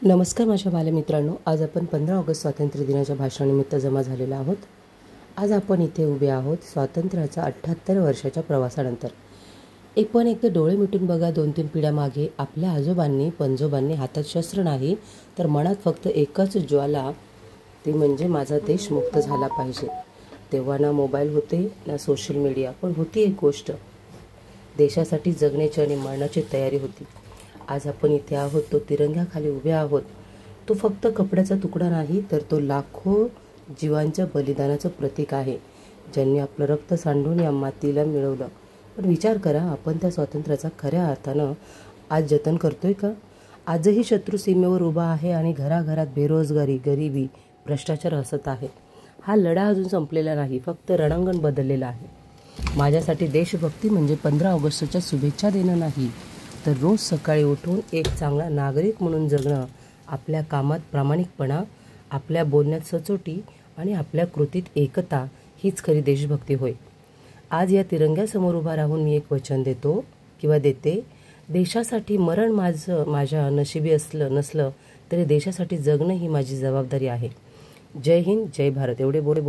नमस्कार माझ्या बालमित्रांनो, आज आपण 15 ऑगस्ट स्वातंत्र्य दिनाच्या भाषणानिमित्त जमा झालेलो आहोत. आज आपण इथे उभे आहोत स्वातंत्र्याच्या 78 वर्षाच्या प्रवासानंतर. एकदा डोळे मिटून बघा, 2-3 पिढ्या मागे आपल्या आजोबांनी पणजोबांनी हातात शस्त्र नाही तर मनात फक्त एकच ज्वाला, ती म्हणजे माझा देश मुक्त झाला पाहिजे. तेव्हा ना मोबाईल होते ना सोशल मीडिया, पण होती एक गोष्ट, देशासाठी जगण्याची आणि मरणाची तयारी होती. आज आपण इथे आहोत, तो तिरंग्याखाली उभे आहोत. तो फक्त कपड्याचा तुकडा नाही तर तो लाखो जीवांच्या बलिदानाचं प्रतीक आहे, ज्यांनी आपलं रक्त सांडून या मातीला मिळवलं. पण विचार करा, आपण त्या स्वातंत्र्याचा खऱ्या अर्थानं आज जतन करतोय का? आजही शत्रू सीमेवर उभा आहे आणि घराघरात बेरोजगारी, गरिबी, भ्रष्टाचार हसत आहे. हा लढा अजून संपलेला नाही, फक्त रणांगण बदललेलं आहे. माझ्यासाठी देशभक्ती म्हणजे 15 ऑगस्टच्या शुभेच्छा देणं नाही, तर रोज सकाळी उठून एक चांगला नागरिक म्हणून जगणं, आपल्या कामात प्रामाणिकपणा, आपल्या बोलण्यात सचोटी आणि आपल्या कृतीत एकता, हीच खरी देशभक्ती होय. आज या तिरंग्यासमोर उभा राहून मी एक वचन देते, देशासाठी मरण माझ्या नशिबी नसलं तरी देशासाठी जगणं ही माझी जबाबदारी आहे. जय हिंद, जय भारत. एवढे बोल